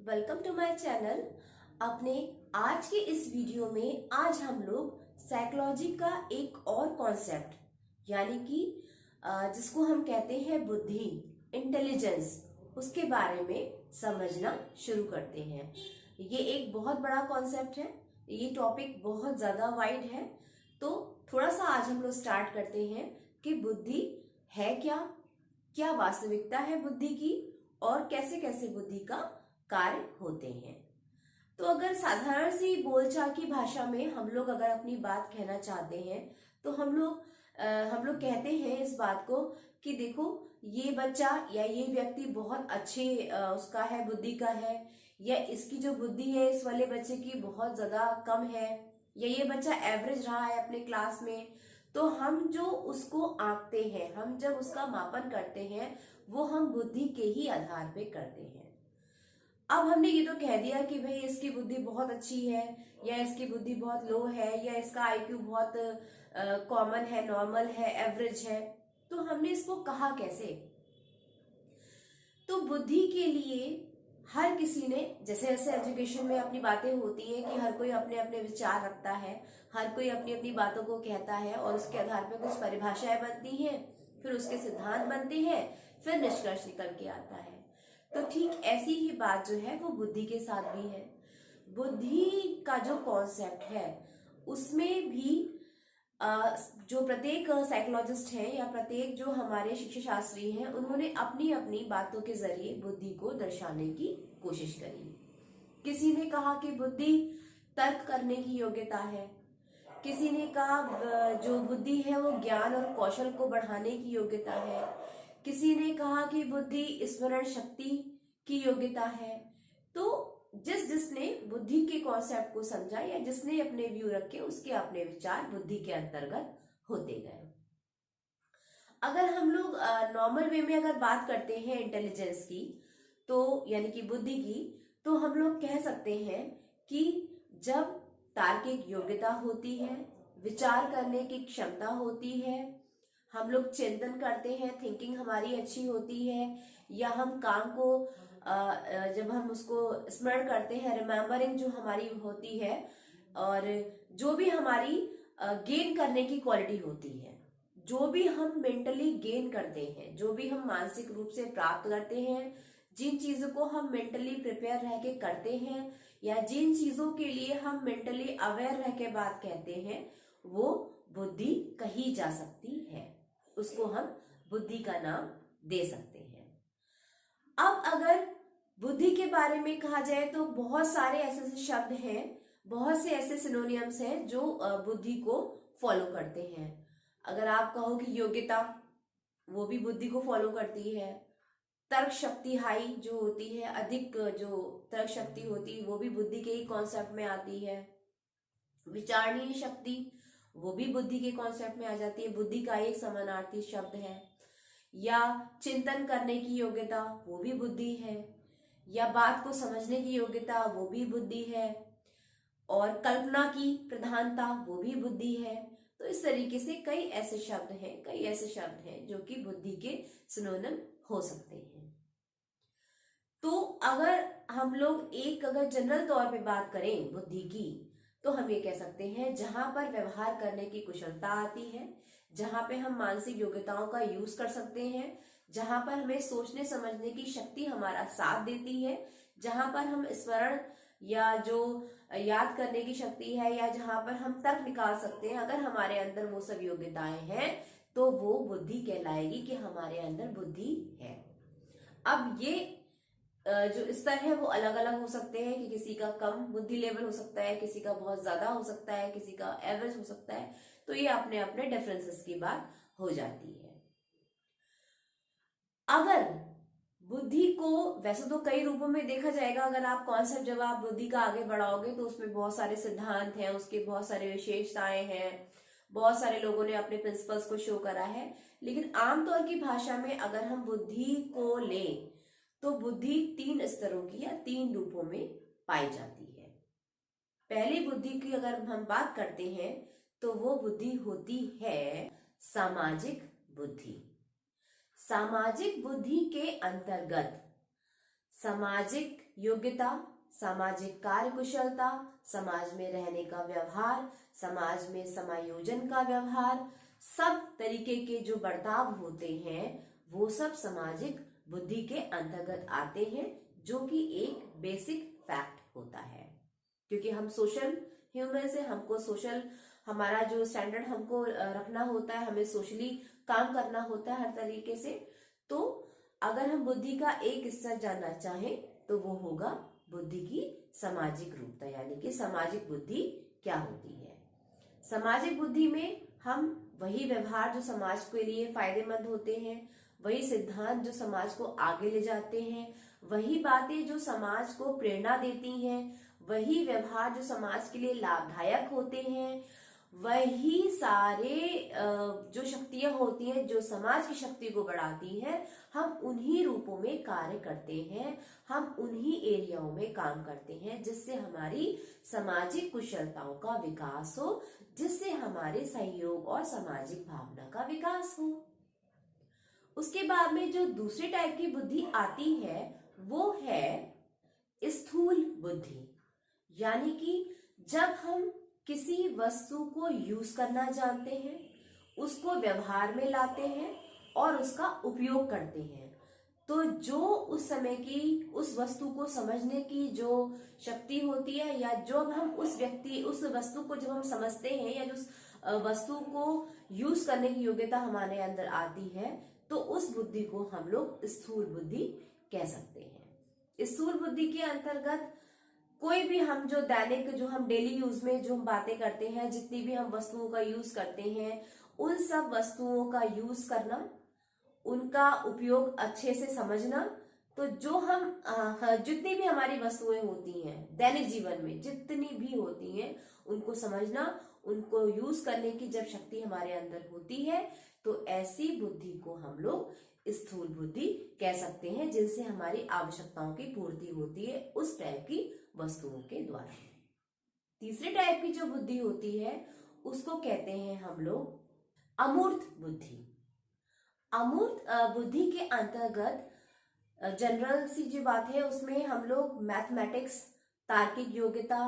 Welcome to my channel. अपने आज के इस वीडियो में आज हम लोग साइकोलॉजी का एक और कॉन्सेप्ट यानी कि जिसको हम कहते हैं बुद्धि, इंटेलिजेंस, उसके बारे में समझना शुरू करते हैं। ये एक बहुत बड़ा कॉन्सेप्ट है, ये टॉपिक बहुत ज़्यादा वाइड है। तो थोड़ा सा आज हम लोग स्टार्ट करते हैं कि बुद्धि है क्या, क्या वास्तविकता है बुद्धि की और कैसे कैसे बुद्धि का कार्य होते हैं। तो अगर साधारण सी बोलचाल की भाषा में हम लोग अगर अपनी बात कहना चाहते हैं तो हम लोग कहते हैं इस बात को कि देखो ये बच्चा या ये व्यक्ति बहुत अच्छे उसका है, बुद्धि का है, या इसकी जो बुद्धि है इस वाले बच्चे की बहुत ज्यादा कम है, या ये बच्चा एवरेज रहा है अपने क्लास में। तो हम जो उसको आंकते हैं, हम जब उसका मापन करते हैं वो हम बुद्धि के ही आधार पे करते हैं। अब हमने ये तो कह दिया कि भाई इसकी बुद्धि बहुत अच्छी है या इसकी बुद्धि बहुत लो है या इसका आईक्यू बहुत कॉमन है, नॉर्मल है, एवरेज है। तो हमने इसको कहा कैसे? तो बुद्धि के लिए हर किसी ने, जैसे जैसे एजुकेशन में अपनी बातें होती हैं कि हर कोई अपने अपने विचार रखता है, हर कोई अपनी अपनी बातों को कहता है और उसके आधार पर कुछ परिभाषाएं बनती हैं, फिर उसके सिद्धांत बनते हैं, फिर निष्कर्ष निकल के आता है। तो ठीक ऐसी ही बात जो है वो बुद्धि के साथ भी है। बुद्धि का जो कॉन्सेप्ट है उसमें भी जो प्रत्येक साइकोलॉजिस्ट हैं या प्रत्येक जो हमारे शिक्षा शास्त्री हैं उन्होंने अपनी अपनी बातों के जरिए बुद्धि को दर्शाने की कोशिश करी। किसी ने कहा कि बुद्धि तर्क करने की योग्यता है, किसी ने कहा जो बुद्धि है वो ज्ञान और कौशल को बढ़ाने की योग्यता है, किसी ने कहा कि बुद्धि स्मरण शक्ति की योग्यता है। तो जिसने बुद्धि के कॉन्सेप्ट को समझा या जिसने अपने व्यू रखे उसके अपने विचार बुद्धि के अंतर्गत होते गए। अगर हम लोग नॉर्मल वे में अगर बात करते हैं इंटेलिजेंस की, तो यानी कि बुद्धि की, तो हम लोग कह सकते हैं कि जब तार्किक योग्यता होती है, विचार करने की क्षमता होती है, हम लोग चिंतन करते हैं, थिंकिंग हमारी अच्छी होती है, या हम काम को जब हम उसको स्मरण करते हैं, रिमेम्बरिंग जो हमारी होती है, और जो भी हमारी गेन करने की क्वालिटी होती है, जो भी हम मेंटली गेन करते हैं, जो भी हम मानसिक रूप से प्राप्त करते हैं, जिन चीजों को हम मेंटली प्रिपेयर रह के करते हैं या जिन चीजों के लिए हम मेंटली अवेयर रह के बात कहते हैं, वो बुद्धि कही जा सकती है, उसको हम बुद्धि का नाम दे सकते हैं। अब अगर बुद्धि के बारे में कहा जाए तो बहुत सारे ऐसे शब्द हैं, बहुत से ऐसे सिनोनियम्स हैं जो बुद्धि को फॉलो करते हैं। अगर आप कहो कि योग्यता, वो भी बुद्धि को फॉलो करती है। तर्क शक्ति हाई जो होती है, अधिक जो तर्क शक्ति होती है वो भी बुद्धि के ही कॉन्सेप्ट में आती है। विचारणीय शक्ति वो भी बुद्धि के कॉन्सेप्ट में आ जाती है, बुद्धि का एक समानार्थी शब्द है। या चिंतन करने की योग्यता वो भी बुद्धि है, या बात को समझने की योग्यता वो भी बुद्धि है, और कल्पना की प्रधानता वो भी बुद्धि है। तो इस तरीके से कई ऐसे शब्द हैं जो कि बुद्धि के सिनोनिम हो सकते हैं। तो अगर हम लोग अगर जनरल तौर पे बात करें बुद्धि की, तो हम ये कह सकते हैं जहां पर व्यवहार करने की कुशलता आती है, जहां पे हम मानसिक योग्यताओं का यूज कर सकते हैं, जहां पर हमें सोचने समझने की शक्ति हमारा साथ देती है, जहां पर हम स्मरण या जो याद करने की शक्ति है, या जहां पर हम तर्क निकाल सकते हैं, अगर हमारे अंदर वो सब योग्यताएं हैं तो वो बुद्धि कहलाएगी कि हमारे अंदर बुद्धि है। अब ये जो स्तर है वो अलग अलग हो सकते हैं कि किसी का कम बुद्धि लेवल हो सकता है, किसी का बहुत ज्यादा हो सकता है, किसी का एवरेज हो सकता है। तो ये अपने अपने डिफरेंसेस की बात हो जाती है। अगर बुद्धि को वैसे तो कई रूपों में देखा जाएगा, अगर आप कॉन्सेप्ट जब आप बुद्धि का आगे बढ़ाओगे तो उसमें बहुत सारे सिद्धांत हैं, उसके बहुत सारे विशेषताएं हैं, बहुत सारे लोगों ने अपने प्रिंसिपल्स को शो करा है। लेकिन आमतौर की भाषा में अगर हम बुद्धि को लें तो बुद्धि 3 स्तरों की या 3 रूपों में पाई जाती है। पहली बुद्धि की अगर हम बात करते हैं तो वो बुद्धि होती है सामाजिक बुद्धि। सामाजिक बुद्धि के अंतर्गत सामाजिक योग्यता, सामाजिक कार्य कुशलता, समाज में रहने का व्यवहार, समाज में समायोजन का व्यवहार, सब तरीके के जो बर्ताव होते हैं वो सब सामाजिक बुद्धि के अंतर्गत आते हैं, जो कि एक बेसिक फैक्ट होता है। क्योंकि हम सोशल ह्यूमंस है, हमको सोशल, हमारा जो स्टैंडर्ड हमको रखना होता है, हमें सोशली काम करना होता है हर तरीके से। तो अगर हम बुद्धि का एक स्तर जानना चाहें तो वो होगा बुद्धि की सामाजिक रूपता, यानी कि सामाजिक बुद्धि क्या होती है। सामाजिक बुद्धि में हम वही व्यवहार जो समाज के लिए फायदेमंद होते हैं, वही सिद्धांत जो समाज को आगे ले जाते हैं, वही बातें जो समाज को प्रेरणा देती हैं, वही व्यवहार जो समाज के लिए लाभदायक होते हैं, वही सारे जो शक्तियां होती हैं जो समाज की शक्ति को बढ़ाती हैं, हम उन्हीं रूपों में कार्य करते हैं, हम उन्हीं एरियाओं में काम करते हैं, जिससे हमारी सामाजिक कुशलताओं का विकास हो, जिससे हमारे सहयोग और सामाजिक भावना का विकास हो। उसके बाद में जो दूसरे टाइप की बुद्धि आती है वो है स्थूल बुद्धि, यानी कि जब हम किसी वस्तु को यूज करना जानते हैं, उसको व्यवहार में लाते हैं और उसका उपयोग करते हैं, तो जो उस समय की उस वस्तु को समझने की जो शक्ति होती है, या जब हम उस वस्तु को जब हम समझते हैं, या जो उस वस्तु को यूज करने की योग्यता हमारे अंदर आती है, तो उस बुद्धि को हम लोग स्थूल बुद्धि कह सकते हैं। स्थूल बुद्धि के अंतर्गत कोई भी हम जो दैनिक, जो हम डेली यूज में जो हम बातें करते हैं, जितनी भी हम वस्तुओं का यूज करते हैं, उन सब वस्तुओं का यूज करना, उनका उपयोग अच्छे से समझना। तो जो हम जितनी भी हमारी वस्तुएं होती हैं दैनिक जीवन में, जितनी भी होती हैं, उनको समझना, उनको यूज करने की जब शक्ति हमारे अंदर होती है, तो ऐसी बुद्धि को हम लोग स्थूल बुद्धि कह सकते हैं, जिनसे हमारी आवश्यकताओं की पूर्ति होती है उस टाइप की वस्तुओं के द्वारा। तीसरे टाइप की जो बुद्धि होती है उसको कहते हैं हम लोग अमूर्त बुद्धि। अमूर्त बुद्धि के अंतर्गत जनरल सी जो बात है उसमें हम लोग मैथमेटिक्स, तार्किक योग्यता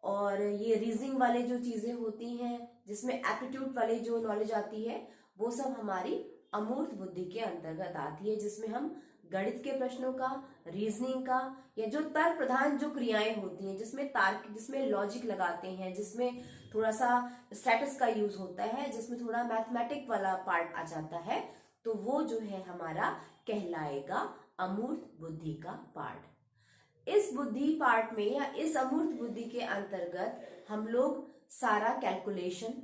और ये रीजनिंग वाले जो चीजें होती हैं, जिसमें एप्टीट्यूड वाले जो नॉलेज आती है, वो सब हमारी अमूर्त बुद्धि के अंतर्गत आती है, जिसमें हम गणित के प्रश्नों का, रीजनिंग का, या जो तर्क प्रधान जो क्रियाएं होती हैं, जिसमें लॉजिक लगाते हैं, जिसमें थोड़ा सा स्टैटिक्स का यूज होता है, जिसमें थोड़ा मैथमेटिक वाला पार्ट आ जाता है, तो वो जो है हमारा कहलाएगा अमूर्त बुद्धि का पार्ट। इस बुद्धि पार्ट में या इस अमूर्त बुद्धि के अंतर्गत हम लोग सारा कैलकुलेशन,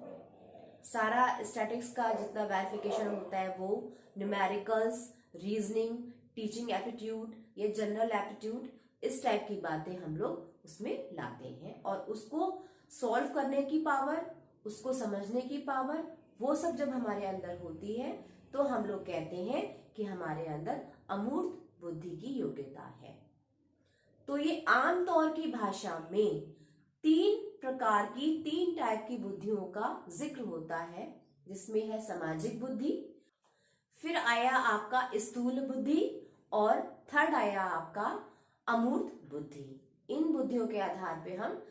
सारा स्टैटिक्स का जितना वेरिफिकेशन होता है वो, न्यूमेरिकल्स, रीजनिंग, टीचिंग एप्टीट्यूड या जनरल एप्टीट्यूड, इस टाइप की बातें हम लोग उसमें लाते हैं, और उसको सॉल्व करने की पावर, उसको समझने की पावर, वो सब जब हमारे अंदर होती है तो हम लोग कहते हैं कि हमारे अंदर अमूर्त बुद्धि की योग्यता है। तो ये आमतौर की भाषा में तीन टाइप की बुद्धियों का जिक्र होता है, जिसमें है सामाजिक बुद्धि, फिर आया आपका स्थूल बुद्धि, और थर्ड आया आपका अमूर्त बुद्धि। इन बुद्धियों के आधार पे हम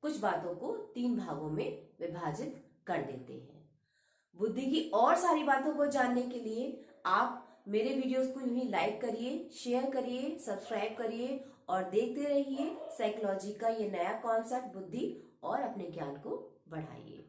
कुछ बातों को तीन भागों में विभाजित कर देते हैं। बुद्धि की और सारी बातों को जानने के लिए आप मेरे वीडियोस को यूं ही लाइक करिए, शेयर करिए, सब्सक्राइब करिए और देखते रहिए साइकोलॉजी का ये नया कॉन्सेप्ट बुद्धि, और अपने ज्ञान को बढ़ाइए।